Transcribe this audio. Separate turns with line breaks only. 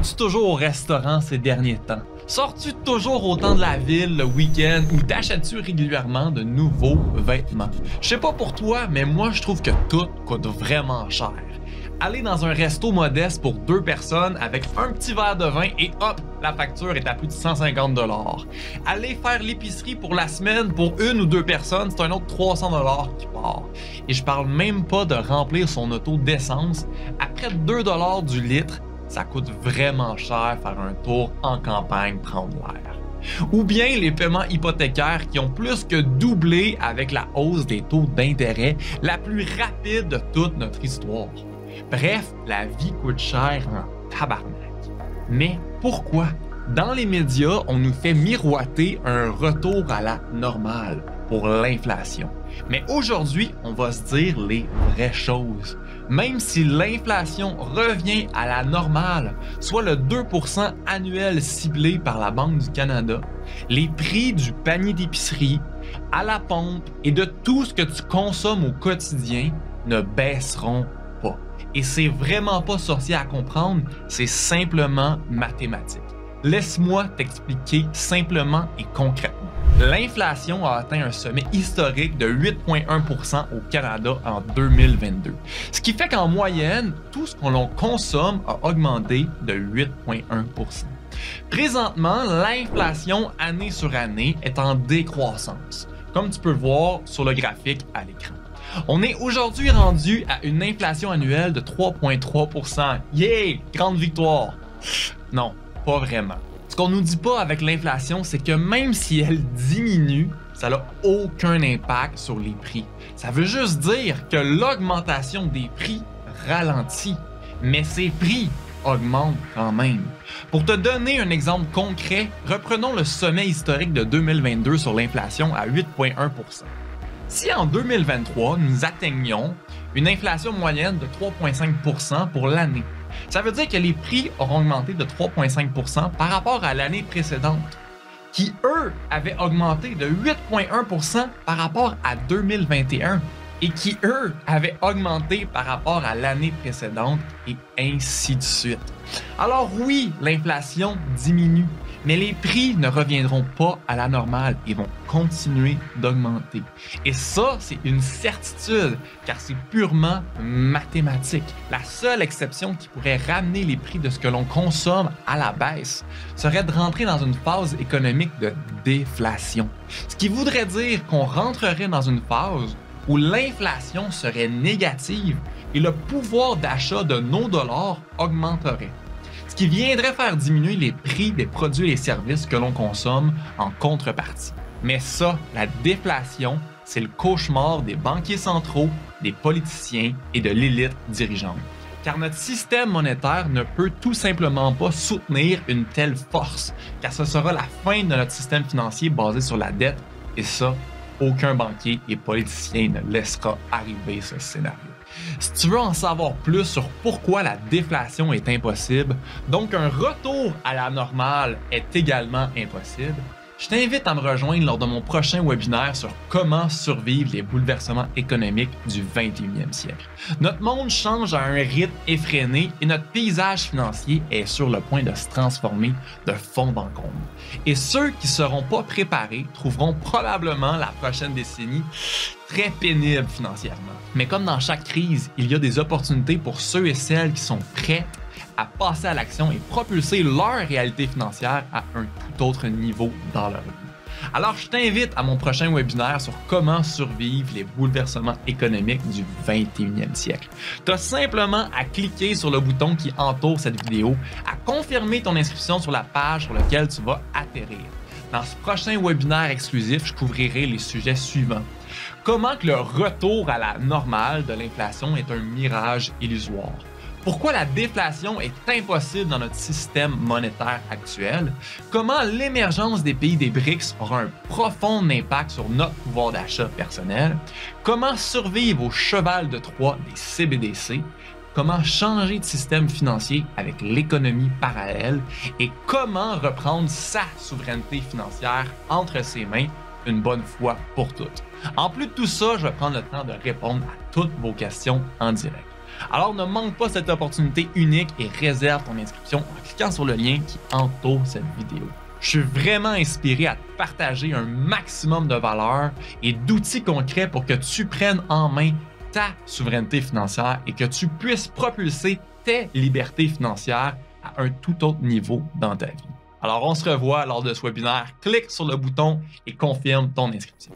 Vas-tu toujours au restaurant ces derniers temps? Sors-tu toujours au temps de la ville le week-end ou t'achètes-tu régulièrement de nouveaux vêtements? Je sais pas pour toi, mais moi je trouve que tout coûte vraiment cher. Aller dans un resto modeste pour 2 personnes avec un petit verre de vin et hop, la facture est à plus de 150 $. Aller faire l'épicerie pour la semaine pour 1 ou 2 personnes, c'est un autre 300 $ qui part. Et je parle même pas de remplir son auto d'essence. À près de 2 $ du litre, ça coûte vraiment cher faire un tour en campagne prendre l'air. Ou bien les paiements hypothécaires qui ont plus que doublé avec la hausse des taux d'intérêt, la plus rapide de toute notre histoire. Bref, la vie coûte cher en tabarnak. Mais pourquoi? Dans les médias, on nous fait miroiter un retour à la normale pour l'inflation. Mais aujourd'hui, on va se dire les vraies choses. Même si l'inflation revient à la normale, soit le 2% annuel ciblé par la Banque du Canada, les prix du panier d'épicerie, à la pompe et de tout ce que tu consommes au quotidien ne baisseront pas. Et c'est vraiment pas sorcier à comprendre, c'est simplement mathématique. Laisse-moi t'expliquer simplement et concrètement. L'inflation a atteint un sommet historique de 8,1% au Canada en 2022. Ce qui fait qu'en moyenne, tout ce qu'on consomme a augmenté de 8,1%. Présentement, l'inflation année sur année est en décroissance, comme tu peux voir sur le graphique à l'écran. On est aujourd'hui rendu à une inflation annuelle de 3,3%. Yeah! Grande victoire! Non, pas vraiment. Ce qu'on nous dit pas avec l'inflation, c'est que même si elle diminue, ça n'a aucun impact sur les prix. Ça veut juste dire que l'augmentation des prix ralentit, mais ces prix augmentent quand même. Pour te donner un exemple concret, reprenons le sommet historique de 2022 sur l'inflation à 8,1%. Si en 2023, nous atteignions une inflation moyenne de 3,5% pour l'année, ça veut dire que les prix auront augmenté de 3,5% par rapport à l'année précédente, qui, eux, avaient augmenté de 8,1% par rapport à 2021 et qui, eux, avaient augmenté par rapport à l'année précédente et ainsi de suite. Alors oui, l'inflation diminue, mais les prix ne reviendront pas à la normale et vont continuer d'augmenter. Et ça, c'est une certitude, car c'est purement mathématique. La seule exception qui pourrait ramener les prix de ce que l'on consomme à la baisse serait de rentrer dans une phase économique de déflation. Ce qui voudrait dire qu'on rentrerait dans une phase où l'inflation serait négative et le pouvoir d'achat de nos dollars augmenterait. Ce qui viendrait faire diminuer les prix des produits et services que l'on consomme en contrepartie. Mais ça, la déflation, c'est le cauchemar des banquiers centraux, des politiciens et de l'élite dirigeante. Car notre système monétaire ne peut tout simplement pas soutenir une telle force, car ce sera la fin de notre système financier basé sur la dette, et ça, aucun banquier et politicien ne laissera arriver ce scénario. Si tu veux en savoir plus sur pourquoi la déflation est impossible, donc un retour à la normale est également impossible, je t'invite à me rejoindre lors de mon prochain webinaire sur comment survivre les bouleversements économiques du 21e siècle. Notre monde change à un rythme effréné et notre paysage financier est sur le point de se transformer de fond en comble. Et ceux qui ne seront pas préparés trouveront probablement la prochaine décennie très pénible financièrement. Mais comme dans chaque crise, il y a des opportunités pour ceux et celles qui sont prêts à passer à l'action et propulser leur réalité financière à un tout autre niveau dans leur vie. Alors, je t'invite à mon prochain webinaire sur comment survivre les bouleversements économiques du 21e siècle. Tu as simplement à cliquer sur le bouton qui entoure cette vidéo, à confirmer ton inscription sur la page sur laquelle tu vas atterrir. Dans ce prochain webinaire exclusif, je couvrirai les sujets suivants. Comment que le retour à la normale de l'inflation est un mirage illusoire? Pourquoi la déflation est impossible dans notre système monétaire actuel? Comment l'émergence des pays des BRICS aura un profond impact sur notre pouvoir d'achat personnel? Comment survivre au cheval de Troie des CBDC? Comment changer de système financier avec l'économie parallèle? Et comment reprendre sa souveraineté financière entre ses mains une bonne fois pour toutes? En plus de tout ça, je vais prendre le temps de répondre à toutes vos questions en direct. Alors ne manque pas cette opportunité unique et réserve ton inscription en cliquant sur le lien qui entoure cette vidéo. Je suis vraiment inspiré à te partager un maximum de valeur et d'outils concrets pour que tu prennes en main ta souveraineté financière et que tu puisses propulser tes libertés financières à un tout autre niveau dans ta vie. Alors on se revoit lors de ce webinaire. Clique sur le bouton et confirme ton inscription.